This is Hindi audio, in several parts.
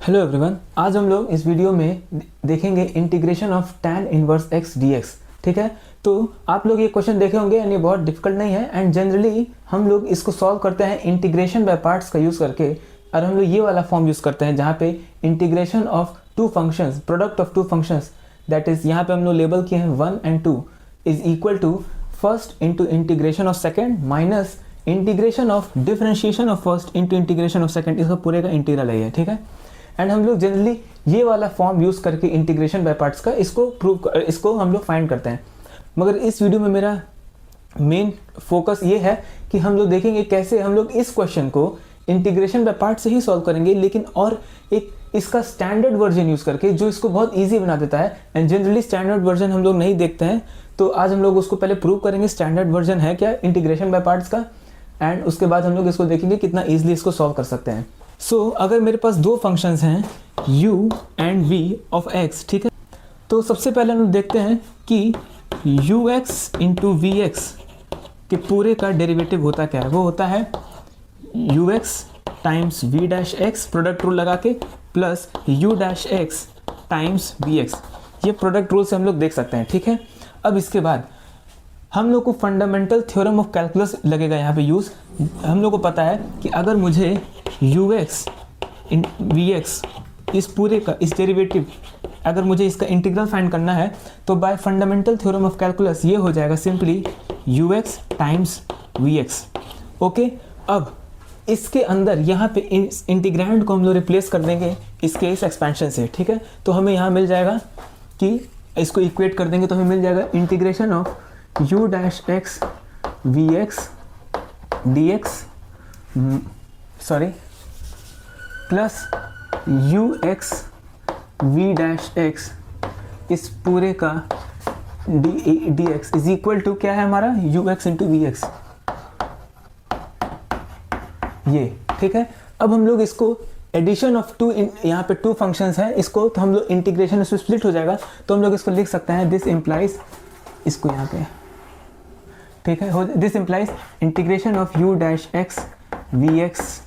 हेलो एवरीवन, आज हम लोग इस वीडियो में देखेंगे integration of tan inverse x dx। ठीक है, तो आप लोग ये क्वेश्चन देखे होंगे एंड ये बहुत डिफिकल्ट नहीं है एंड जनरली हम लोग इसको सॉल्व करते हैं इंटीग्रेशन बाय पार्ट्स का यूज़ करके। और हम लोग ये वाला फॉर्म यूज़ करते हैं जहाँ पे integration of two functions, product of two functions, that is यहाँ पे हम लोग लेबल किए हैं 1 and 2 is equal to first into integration of second minus integration of differentiation of first into integration of second. इसका पूरे का इंटीग्रल है, ठीक है। एंड हम लोग जनरली ये वाला फॉर्म यूज़ करके इंटीग्रेशन बाय पार्ट्स का इसको हम लोग फाइंड करते हैं। मगर इस वीडियो में मेरा मेन फोकस ये है कि हम लोग देखेंगे कैसे हम लोग इस क्वेश्चन को इंटीग्रेशन बाय पार्ट से ही सॉल्व करेंगे, लेकिन और एक इसका स्टैंडर्ड वर्जन यूज़ करके जो इसको बहुत ईजी बना देता है। एंड जनरली स्टैंडर्ड वर्जन हम लोग नहीं देखते हैं, तो आज हम लोग उसको पहले प्रूव करेंगे स्टैंडर्ड वर्जन है क्या इंटीग्रेशन बाय पार्ट्स का, एंड उसके बाद हम लोग इसको देखेंगे कितना ईजिली इसको सॉल्व कर सकते हैं। अगर मेरे पास दो फंक्शंस हैं u and v of x, ठीक है, तो सबसे पहले हम लोग देखते हैं कि ux इंटू वी एक्स के पूरे का डेरिवेटिव होता क्या है। वो होता है ux times v dash x product rule लगा के plus u dash x times vx। ये प्रोडक्ट रूल से हम लोग देख सकते हैं, ठीक है। अब इसके बाद हम लोग को फंडामेंटल थ्योरम ऑफ कैलकुलस लगेगा यहाँ पे यूज़। हम लोग को पता है कि अगर मुझे ux इन vx इस पूरे का इस डेरिवेटिव अगर मुझे इसका इंटीग्रल फाइंड करना है तो bye fundamental theorem of calculus ये हो जाएगा simply ux times vx। Okay, अब इसके अंदर यहाँ पे इस इंटीग्रैंड को हम लोग रिप्लेस कर देंगे इसके इस एक्सपेंशन से, ठीक है। तो हमें यहाँ मिल जाएगा कि इसको इक्वेट कर देंगे तो हमें मिल जाएगा integration of u dash x vx dx plus ux v dash x इस पूरे का dx इज इक्वल टू क्या है हमारा ux इंटू वी एक्स, ये, ठीक है। अब हम लोग इसको एडिशन ऑफ टू, यहाँ पे टू फंक्शंस हैं, इसको तो हम लोग इंटीग्रेशन इसमें स्प्लिट हो जाएगा तो हम लोग इसको लिख सकते हैं दिस इम्प्लाइज, इसको यहाँ पे, ठीक है, this implies integration of u dash x vx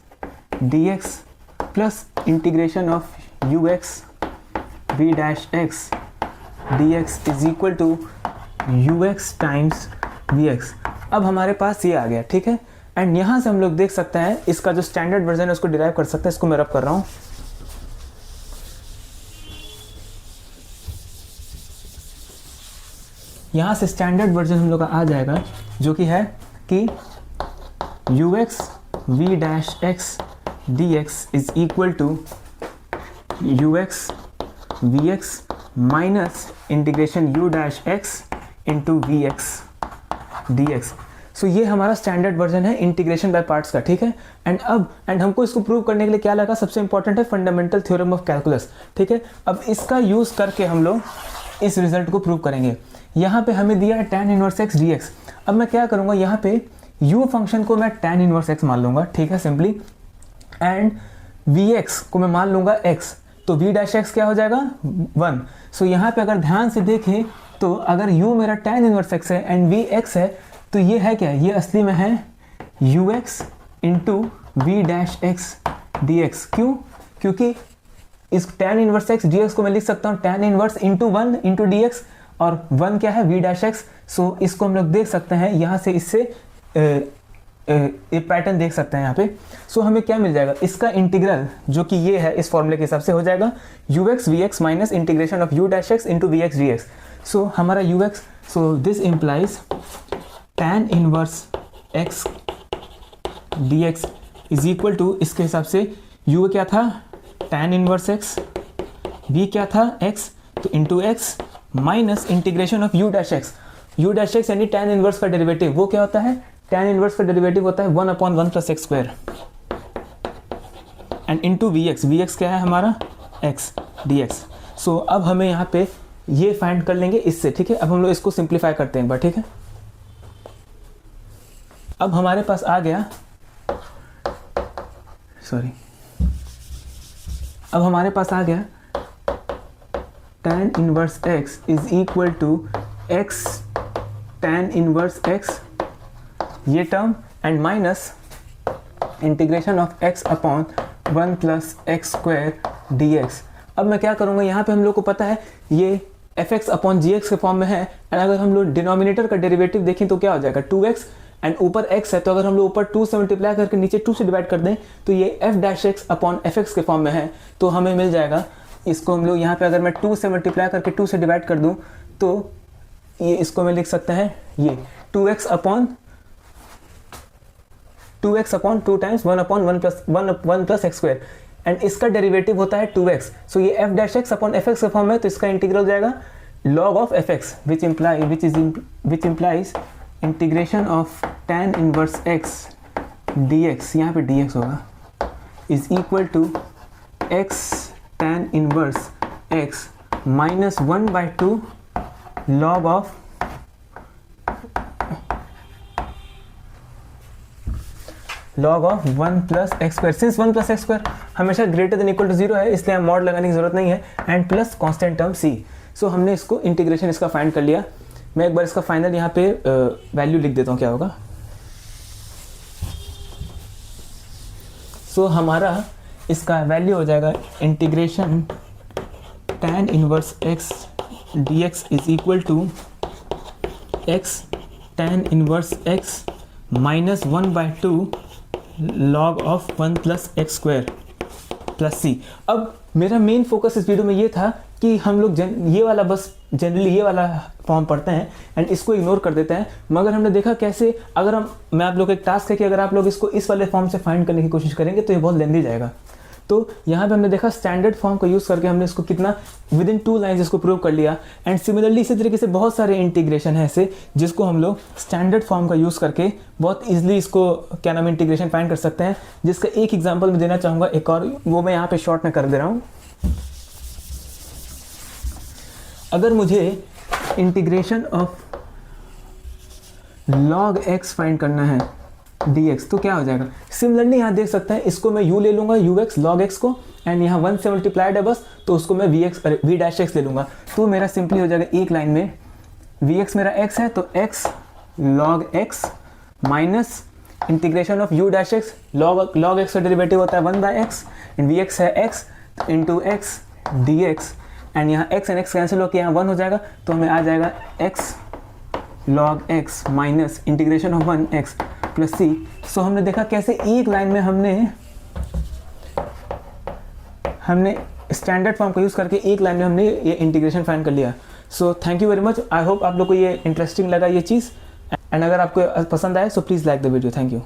dx plus integration of ux v dash x dx is equal to ux times vx। अब हमारे पास ये आ गया, ठीक है। एंड यहाँ से हम लोग देख सकते हैं इसका जो स्टैंडर्ड वर्जन है उसको डिराइव कर सकते हैं। इसको मैं रब कर रहा हूँ। यहाँ से स्टैंडर्ड वर्जन हम लोग का आ जाएगा जो कि है कि ux v dash x dx is equal to ux vx minus integration u dash x into vx dx। So ये हमारा स्टैंडर्ड वर्जन है इंटीग्रेशन बाय पार्ट्स का, ठीक है। एंड हमको इसको प्रूव करने के लिए क्या लगा, सबसे इंपॉर्टेंट है फंडामेंटल थ्योरम ऑफ कैलकुलस, ठीक है। अब इसका यूज़ करके हम लोग इस रिजल्ट को प्रूव करेंगे। यहाँ पे हमें दिया है tan इनवर्स x dx। अब मैं क्या करूँगा, यहाँ पे u फंक्शन को मैं tan इनवर्स x मान लूँगा, ठीक है, सिंपली, एंड vx को मैं मान लूँगा x, तो v डैश x क्या हो जाएगा 1। सो यहाँ पे अगर ध्यान से देखें तो अगर u मेरा tan इनवर्स x है एंड v x है तो ये है क्या, ये असली में है ux into v dash x d x. क्यों? क्योंकि इस tan इनवर्स x dx को मैं लिख सकता हूँ tan inverse into 1 into D x, और 1 क्या है v डैश एक्स। सो इसको हम लोग देख सकते हैं यहाँ से, इससे एक पैटर्न देख सकते हैं यहाँ पे। सो हमें क्या मिल जाएगा, इसका इंटीग्रल जो कि ये है इस फॉर्मूले के हिसाब से हो जाएगा ux vx minus integration of u dash x into vx dx। So हमारा ux, so this implies tan inverse x dx is equal to, इसके हिसाब से u क्या था tan इनवर्स x, v क्या था x, तो into x minus integration of u dash x यानी tan इनवर्स का डेरिवेटिव, वो क्या होता है, tan इनवर्स का डेरिवेटिव होता है 1/1 plus x square, and into vx क्या है हमारा x dx। सो अब हमें यहाँ पे ये फाइंड कर लेंगे इससे, ठीक है। अब हम लोग इसको सिंप्लीफाई करते हैं एक बार, ठीक है। अब हमारे पास आ गया, अब हमारे पास आ गया tan inverse x is equal to x tan inverse x, ये term, and minus integration of x upon 1 plus x square dx। अब मैं क्या करूँगा, यहाँ पे हम लोग को पता है ये fx अपॉन gx के फॉर्म में है, एंड अगर हम लोग डिनोमिनेटर का डेरिवेटिव देखें तो क्या हो जाएगा 2x, एंड ऊपर x है तो अगर हम लोग ऊपर 2 से मल्टीप्लाई करके नीचे 2 से डिवाइड कर दें तो ये f dash x upon fx के फॉर्म में है, तो हमें मिल जाएगा। इसको हम लोग यहाँ पे अगर मैं 2 से मल्टीप्लाई करके 2 से डिवाइड कर दूँ तो ये इसको मैं लिख सकता है ये 2x upon 2 times 1 upon 1 plus x square, and इसका डेरिवेटिव होता है 2x। सो ये f dash x upon fx का फॉर्म है, तो इसका इंटीग्रल हो जाएगा log of fx which implies integration of tan inverse x dx, यहाँ पे dx होगा, is equal to x tan inverse x minus 1/2 log of log of 1 plus x square. Since 1 plus x square हमेशा ग्रेटर देन इक्वल टू 0 है, इसलिए हम मॉड लगाने की जरूरत नहीं है, and plus constant term c। सो हमने इसको इंटीग्रेशन इसका फाइंड कर लिया। मैं एक बार इसका फाइनल यहाँ पे वैल्यू लिख देता हूँ, क्या होगा। सो हमारा इसका वैल्यू हो जाएगा integration tan inverse x dx is equal to x tan inverse x minus 1/2 log of 1 plus x square plus C. अब मेरा मेन फोकस इस वीडियो में ये था कि हम लोग ये वाला बस जनरली ये वाला फॉर्म पढ़ते हैं एंड इसको इग्नोर कर देते हैं, मगर हमने देखा कैसे अगर मैं आप लोग एक टास्क है कि अगर आप लोग इसको इस वाले फॉर्म से फाइंड करने की कोशिश करेंगे तो ये बहुत लेंदी जाएगा। तो यहाँ पे हमने देखा स्टैंडर्ड फॉर्म का यूज़ करके हमने इसको कितना विद इन 2 लाइन्स इसको प्रूव कर लिया, एंड सिमिलरली इसी तरीके से बहुत सारे इंटीग्रेशन है ऐसे जिसको हम लोग स्टैंडर्ड फॉर्म का यूज़ करके बहुत ईजिली इसको क्या नाम इंटीग्रेशन फाइंड कर सकते हैं, जिसका एक एग्जाम्पल मैं देना चाहूँगा एक और, वो मैं यहाँ पे शॉर्ट में कर दे रहा हूँ। अगर मुझे integration of log x find करना है dx तो क्या हो जाएगा, सिमिलरली यहाँ देख सकते हैं, इसको मैं u ले लूँगा ux log x को, एंड यहाँ 1 से मल्टीप्लाइड है बस, तो उसको मैं v डैश x ले लूँगा, तो मेरा सिंपली हो जाएगा एक लाइन में vx मेरा x है तो x log x minus integration of u dash x log x का डेरिवेटिव होता है 1/x, एंड vx है x into x dx, and यहाँ x एंड x कैंसिल होकर यहाँ 1 हो जाएगा, तो हमें आ जाएगा x log x minus integration of 1x plus c। सो हमने देखा कैसे एक लाइन में हमने स्टैंडर्ड फॉर्म का यूज़ करके एक लाइन में हमने ये इंटीग्रेशन फाइंड कर लिया। So thank you very much, I hope आप लोग को ये इंटरेस्टिंग लगा ये चीज़, एंड अगर आपको पसंद आए so please like the video. Thank you.